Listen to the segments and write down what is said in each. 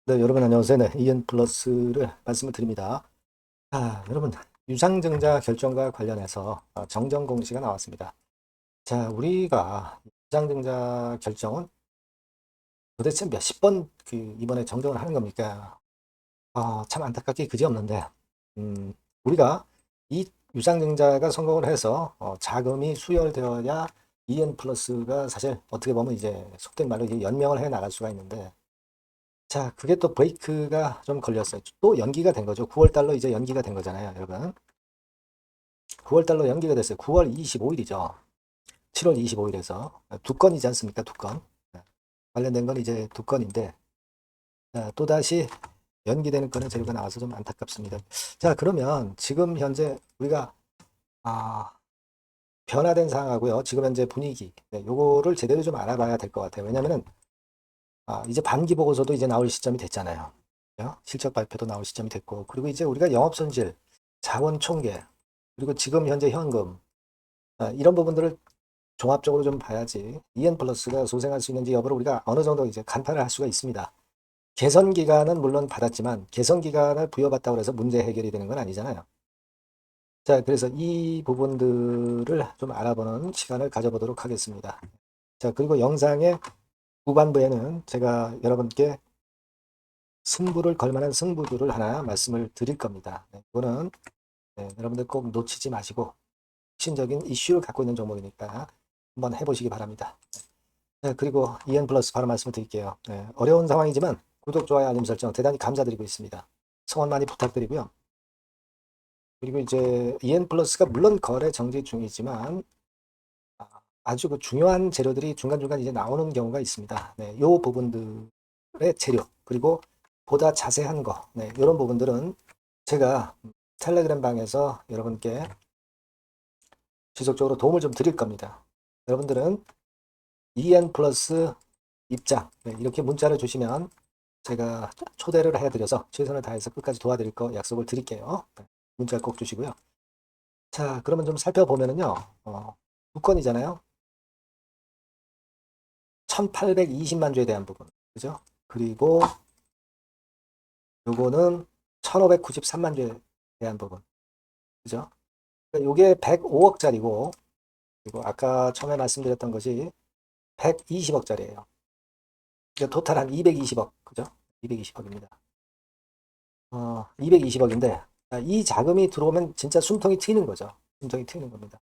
네, 여러분 안녕하세요. 네, EN 플러스를 말씀을 드립니다. 여러분, 유상증자 결정과 관련해서 정정 공시가 나왔습니다. 자, 우리가 유상증자 결정은 도대체 몇십 번 이번에 정정을 하는 겁니까? 참 안타깝게 그지없는데, 우리가 이 유상증자가 성공을 해서 자금이 수혈되어야 EN 플러스가 사실 어떻게 보면 이제 속된 말로 이제 연명을 해 나갈 수가 있는데, 자, 그게 또 브레이크가 좀 걸렸어요. 또 연기가 된 거죠. 9월 달로 이제 연기가 된 거잖아요, 여러분. 9월 달로 연기가 됐어요. 9월 25일이죠. 7월 25일에서 두 건이지 않습니까? 두 건. 관련된 건 이제 두 건인데 또다시 연기되는 건의 재료가 나와서 좀 안타깝습니다. 자, 그러면 지금 현재 우리가 아, 변화된 상황하고요. 지금 현재 분위기, 요거를 제대로 좀 알아봐야 될 것 같아요. 왜냐면은 이제 반기 보고서도 이제 나올 시점이 됐잖아요. 실적 발표도 나올 시점이 됐고, 그리고 이제 우리가 영업손실, 자원 총계, 그리고 지금 현재 현금, 이런 부분들을 종합적으로 좀 봐야지 EN 플러스가 소생할 수 있는지 여부를 우리가 어느 정도 이제 간파를 할 수가 있습니다. 개선 기간은 물론 받았지만 개선 기간을 부여받다고 해서 문제 해결이 되는 건 아니잖아요. 자, 그래서 이 부분들을 좀 알아보는 시간을 가져보도록 하겠습니다. 자, 그리고 영상의 후반부에는 제가 여러분께 승부를 걸 만한 승부들을 하나 말씀을 드릴 겁니다. 이거는 여러분들 꼭 놓치지 마시고 핵심적인 이슈를 갖고 있는 종목이니까 한번 해보시기 바랍니다. 그리고 EN 플러스 바로 말씀을 드릴게요. 어려운 상황이지만 구독, 좋아요, 알림 설정 대단히 감사드리고 있습니다. 성원 많이 부탁드리고요. 그리고 이제 EN 플러스가 물론 거래 정지 중이지만 아주 그 중요한 재료들이 중간중간 이제 나오는 경우가 있습니다. 요 부분들의 재료 그리고 보다 자세한 거 이런 부분들은 제가 텔레그램 방에서 여러분께 지속적으로 도움을 좀 드릴 겁니다. 여러분들은 EN 플러스 입장 이렇게 문자를 주시면 제가 초대를 해드려서 최선을 다해서 끝까지 도와드릴 거 약속을 드릴게요. 문자 꼭 주시고요. 자, 그러면 좀 살펴보면은요. 두 건이잖아요. 1820만 주에 대한 부분. 그죠? 그리고 요거는 1593만 주에 대한 부분. 그죠? 요게 105억짜리고 그리고 아까 처음에 말씀드렸던 것이 120억짜리예요. 그러니까 토탈 한 220억. 그죠? 220억입니다. 220억인데 이 자금이 들어오면 진짜 숨통이 트이는 거죠. 숨통이 트이는 겁니다.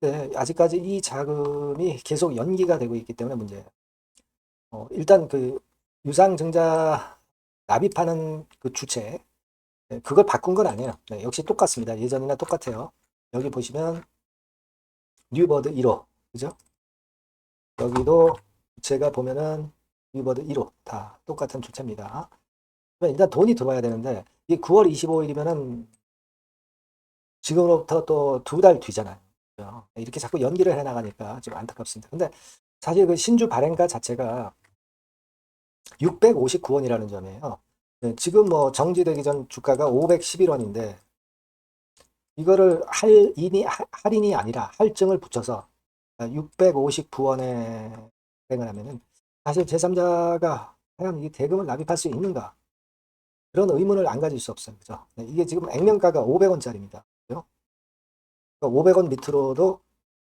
네, 아직까지 이 자금이 계속 연기가 되고 있기 때문에 문제예요. 일단 그 유상증자 납입하는 그 주체, 그걸 바꾼 건 아니에요. 역시 똑같습니다. 예전이나 똑같아요. 여기 보시면 뉴버드 1호, 그죠? 여기도 주체가 보면은 뉴버드 1호 다 똑같은 주체입니다. 일단 돈이 들어와야 되는데 이 9월 25일이면은 지금으로부터 또 두 달 뒤잖아요. 이렇게 자꾸 연기를 해 나가니까 좀 안타깝습니다. 근데 사실 그 신주 발행가 자체가 659원이라는 점이에요. 지금 뭐 정지되기 전 주가가 511원인데 이거를 할인이 아니라 할증을 붙여서 659원에 발행을 하면은 사실 제3자가 과연 이 대금을 납입할 수 있는가? 그런 의문을 안 가질 수 없어요. 그죠? 이게 지금 액면가가 500원짜리입니다. 그죠? 500원 밑으로도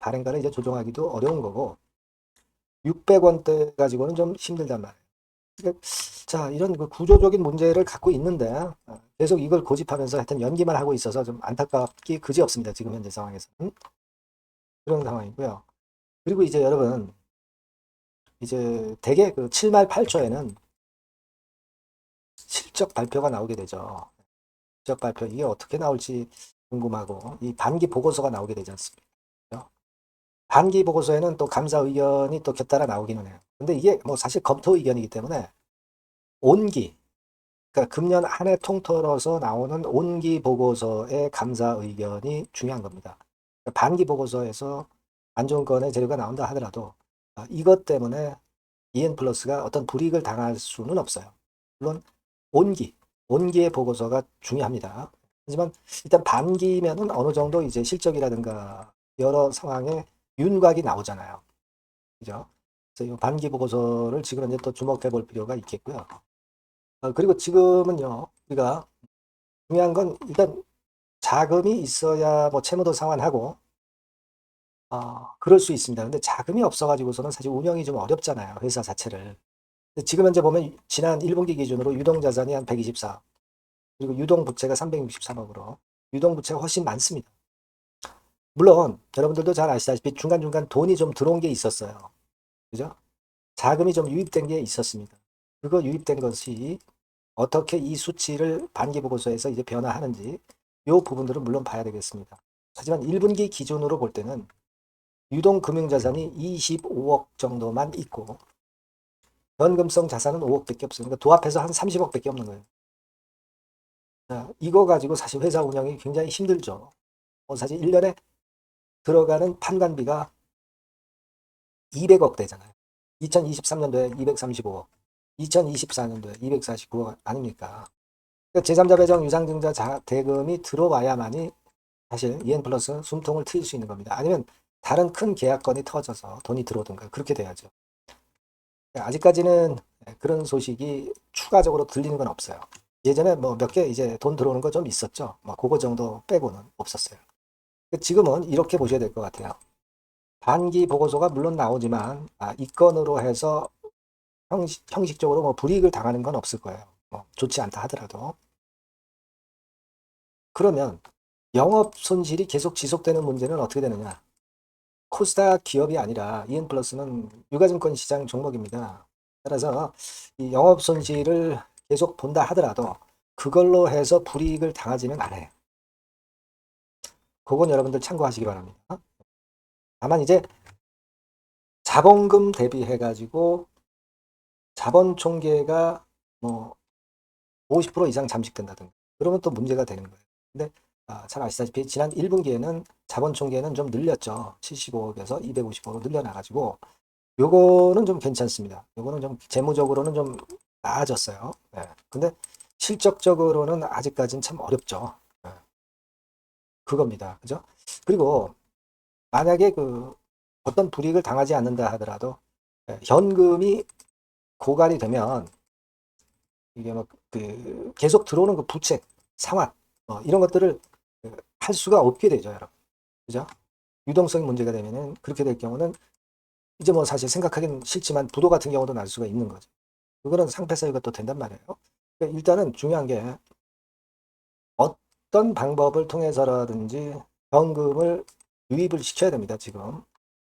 발행가를 이제 조정하기도 어려운 거고 600원대 가지고는 좀 힘들단 말이에요. 그러니까 자, 이런 그 구조적인 문제를 갖고 있는데 계속 이걸 고집하면서 하여튼 연기만 하고 있어서 좀 안타깝기 그지없습니다. 지금 현재 상황에서는 그런 상황이고요. 그리고 이제 여러분 이제 대개 그 7말 8초에는 실적 발표가 나오게 되죠. 실적 발표 이게 어떻게 나올지 궁금하고 이 반기 보고서가 나오게 되지 않습니까? 반기 보고서에는 또 감사 의견이 또 곁따라 나오기는 해요. 근데 이게 뭐 사실 검토 의견이기 때문에 온기, 그러니까 금년 한 해 통틀어서 나오는 온기 보고서의 감사 의견이 중요한 겁니다. 그러니까 반기 보고서에서 안 좋은 건의 재료가 나온다 하더라도 이것 때문에 EN 플러스가 어떤 불이익을 당할 수는 없어요. 물론 온기, 온기의 보고서가 중요합니다. 하지만 일단 반기면은 어느 정도 이제 실적이라든가 여러 상황에 윤곽이 나오잖아요. 그죠? 그래서 이 반기 보고서를 지금 이제 또 주목해 볼 필요가 있겠고요. 그리고 지금은요, 우리가 중요한 건 일단 자금이 있어야 뭐 채무도 상환하고, 그럴 수 있습니다. 근데 자금이 없어가지고서는 사실 운영이 좀 어렵잖아요. 회사 자체를. 근데 지금 현재 보면 지난 1분기 기준으로 유동자산이 한 124억, 그리고 유동부채가 363억으로 유동부채가 훨씬 많습니다. 물론 여러분들도 잘 아시다시피 중간중간 돈이 좀 들어온 게 있었어요. 그죠? 자금이 좀 유입된 게 있었습니다. 그거 유입된 것이 어떻게 이 수치를 반기보고서에서 이제 변화하는지 이 부분들은 물론 봐야 되겠습니다. 하지만 1분기 기준으로 볼 때는 유동금융자산이 25억 정도만 있고 현금성 자산은 5억밖에 없어요. 그러니까 도합해서 한 30억밖에 없는 거예요. 자, 이거 가지고 사실 회사 운영이 굉장히 힘들죠. 사실 1년에 들어가는 판관비가 200억 되잖아요. 2023년도에 235억, 2024년도에 249억 아닙니까? 그러니까 제3자 배정 유상증자 대금이 들어와야만이 사실 EN 플러스 숨통을 트일 수 있는 겁니다. 아니면 다른 큰 계약건이 터져서 돈이 들어오든가 그렇게 돼야죠. 아직까지는 그런 소식이 추가적으로 들리는 건 없어요. 예전에 뭐 몇 개 이제 돈 들어오는 거 좀 있었죠. 뭐 그거 정도 빼고는 없었어요. 지금은 이렇게 보셔야 될 것 같아요. 반기 보고서가 물론 나오지만 이 건으로 해서 형식적으로 뭐 불이익을 당하는 건 없을 거예요. 뭐 좋지 않다 하더라도. 그러면 영업 손실이 계속 지속되는 문제는 어떻게 되느냐? 코스닥 기업이 아니라 EN 플러스는 유가증권 시장 종목입니다. 따라서 이 영업 손실을 계속 본다 하더라도 그걸로 해서 불이익을 당하지는 않아요. 그건 여러분들 참고하시기 바랍니다. 다만 이제 자본금 대비해 가지고 자본 총계가 뭐 50% 이상 잠식된다든가 그러면 또 문제가 되는 거예요. 근데 잘 아시다시피 지난 1분기에는 자본 총계는 좀 늘렸죠. 75억에서 255억으로 늘려나가지고 요거는 좀 괜찮습니다. 요거는 좀 재무적으로는 좀 나아졌어요. 네. 근데 실적적으로는 아직까지는 참 어렵죠. 네. 그겁니다. 그죠? 그리고 만약에 그 어떤 불이익을 당하지 않는다 하더라도 현금이 고갈이 되면 이게 막 그 계속 들어오는 그 부채, 상환 이런 것들을 할 수가 없게 되죠, 여러분. 그죠? 유동성이 문제가 되면은 그렇게 될 경우는 이제 뭐 사실 생각하기는 싫지만 부도 같은 경우도 날 수가 있는 거죠. 그거는 상패 사유가 또 된단 말이에요. 그러니까 일단은 중요한 게 어떤 방법을 통해서라든지 현금을 유입을 시켜야 됩니다. 지금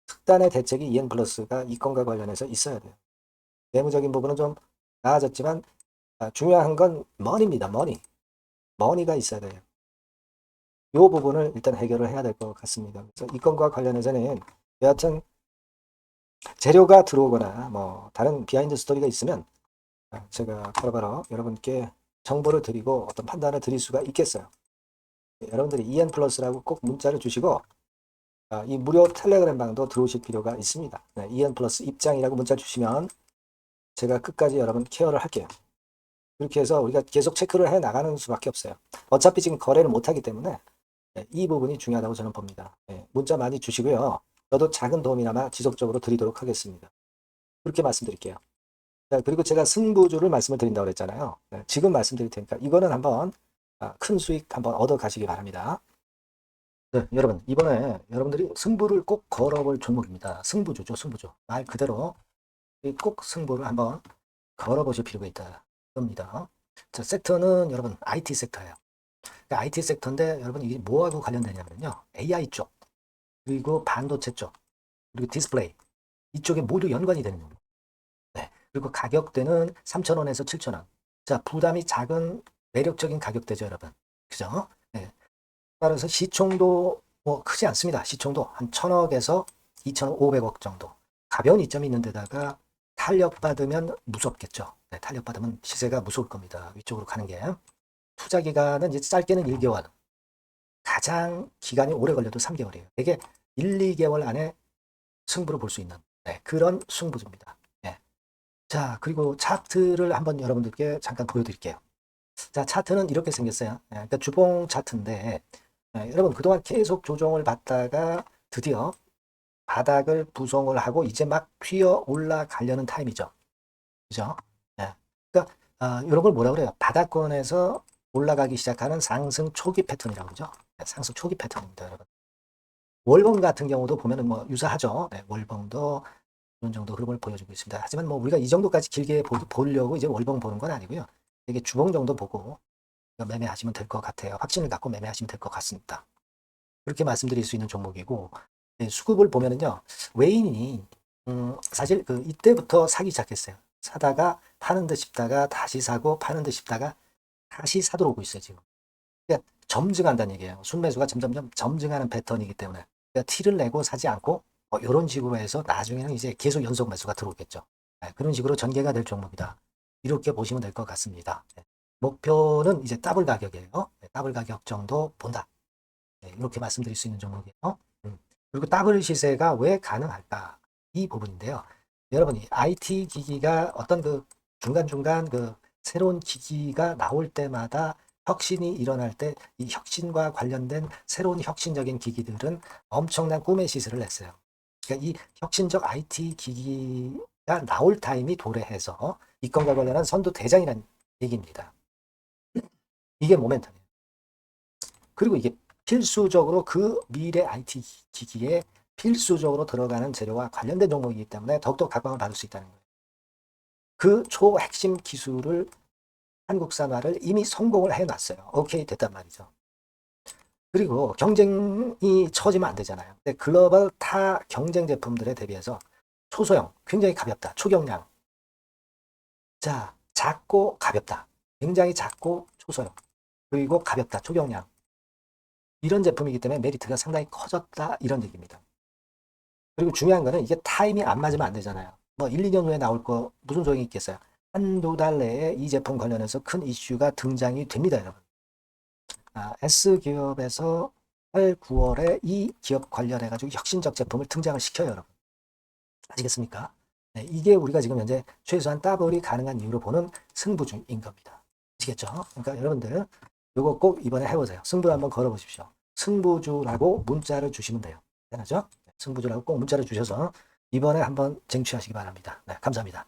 특단의 대책이 EN 플러스가 이 건과 관련해서 있어야 돼요. 내무적인 부분은 좀 나아졌지만 중요한 건 머니입니다. 머니가 있어야 돼요. 이 부분을 일단 해결을 해야 될 것 같습니다. 그래서 이 건과 관련해서는 여하튼 재료가 들어오거나 뭐 다른 비하인드 스토리가 있으면 제가 바로바로 여러분께 정보를 드리고 어떤 판단을 드릴 수가 있겠어요. 여러분들이 EN 플러스라고 꼭 문자를 주시고 이 무료 텔레그램 방도 들어오실 필요가 있습니다. EN 플러스 입장이라고 문자 주시면 제가 끝까지 여러분 케어를 할게요. 그렇게 해서 우리가 계속 체크를 해 나가는 수밖에 없어요. 어차피 지금 거래를 못하기 때문에 이 부분이 중요하다고 저는 봅니다. 문자 많이 주시고요. 저도 작은 도움이나마 지속적으로 드리도록 하겠습니다. 그렇게 말씀드릴게요. 자, 그리고 제가 승부주를 말씀을 드린다고 그랬잖아요. 지금 말씀드릴 테니까 이거는 한번 큰 수익 한번 얻어 가시기 바랍니다. 네, 여러분 이번에 여러분들이 승부를 꼭 걸어볼 종목입니다. 승부주죠, 승부주. 말 그대로 꼭 승부를 한번 걸어보실 필요가 있다. 겁니다. 자, 섹터는 여러분 IT 섹터예요. IT 섹터인데 여러분 이게 뭐하고 관련되냐면요. AI 쪽, 그리고 반도체 쪽, 그리고 디스플레이 이쪽에 모두 연관이 되는 겁니다. 네. 그리고 가격대는 3,000원에서 7,000원. 자, 부담이 작은 매력적인 가격대죠, 여러분. 그죠? 네. 따라서 시총도 뭐 크지 않습니다. 시총도 한 1,000억에서 2,500억 정도. 가벼운 이점이 있는 데다가 탄력받으면 무섭겠죠. 네, 탄력받으면 시세가 무서울 겁니다. 위쪽으로 가는 게. 투자 기간은 이제 짧게는 1개월. 가장 기간이 오래 걸려도 3개월이에요. 이게 1, 2개월 안에 승부를 볼 수 있는 그런 승부입니다. 자, 그리고 차트를 한번 여러분들께 잠깐 보여드릴게요. 자, 차트는 이렇게 생겼어요. 그러니까 주봉 차트인데, 여러분 그동안 계속 조정을 받다가 드디어 바닥을 부송을 하고 이제 막 튀어 올라가려는 타임이죠. 그죠? 그러니까 이런 걸 뭐라 그래요? 바닥권에서 올라가기 시작하는 상승 초기 패턴이라고 그러죠. 네, 상승 초기 패턴입니다, 여러분. 월봉 같은 경우도 보면은 뭐 유사하죠. 네, 월봉도 이런 정도 흐름을 보여주고 있습니다. 하지만 뭐 우리가 이 정도까지 길게 보려고 이제 월봉 보는 건 아니고요. 이게 주봉 정도 보고 매매하시면 될 것 같아요. 확신을 갖고 매매하시면 될 것 같습니다. 그렇게 말씀드릴 수 있는 종목이고, 네, 수급을 보면은요, 외인이 사실 그 이때부터 사기 시작했어요. 사다가 파는 듯 싶다가 다시 사고 파는 듯 싶다가 다시 사도록 오고 있어요, 지금. 그러니까 점증한다는 얘기예요. 순매수가 점점점 점증하는 패턴이기 때문에 그러니까 티를 내고 사지 않고 이런 식으로 해서 나중에는 이제 계속 연속 매수가 들어오겠죠. 네, 그런 식으로 전개가 될 종목이다. 이렇게 보시면 될 것 같습니다. 네, 목표는 이제 더블 가격이에요. 네, 더블 가격 정도 본다. 네, 이렇게 말씀드릴 수 있는 종목이에요. 그리고 더블 시세가 왜 가능할까? 이 부분인데요. 여러분, 이 IT 기기가 어떤 그 중간중간 그 새로운 기기가 나올 때마다 혁신이 일어날 때 이 혁신과 관련된 새로운 혁신적인 기기들은 엄청난 꿈의 시세를 냈어요. 그러니까 이 혁신적 IT 기기가 나올 타임이 도래해서 이 건과 관련한 선두 대장이라는 얘기입니다. 이게 모멘텀이에요. 그리고 이게 필수적으로 그 미래 IT 기기에 필수적으로 들어가는 재료와 관련된 종목이기 때문에 더욱더 각광을 받을 수 있다는 거예요. 그 초핵심 기술을 한국산화를 이미 성공을 해놨어요. 오케이, 됐단 말이죠. 그리고 경쟁이 처지면 안 되잖아요. 근데 글로벌 타 경쟁 제품들에 대비해서 초소형, 굉장히 가볍다. 초경량. 자, 작고 가볍다. 굉장히 작고 초소형. 그리고 가볍다. 초경량. 이런 제품이기 때문에 메리트가 상당히 커졌다. 이런 얘기입니다. 그리고 중요한 거는 이게 타임이 안 맞으면 안 되잖아요. 뭐 1, 2년 후에 나올 거 무슨 소용이 있겠어요. 한두 달 내에 이 제품 관련해서 큰 이슈가 등장이 됩니다, 여러분. S기업에서 8, 9월에 이 기업 관련해가지고 혁신적 제품을 등장을 시켜요, 여러분. 아시겠습니까? 네, 이게 우리가 지금 현재 최소한 더블이 가능한 이유로 보는 승부주인 겁니다. 아시겠죠? 그러니까 여러분들 이거 꼭 이번에 해보세요. 승부 한번 걸어보십시오. 승부주라고 문자를 주시면 돼요. 되나죠? 승부주라고 꼭 문자를 주셔서 이번에 한번 쟁취하시기 바랍니다. 네, 감사합니다.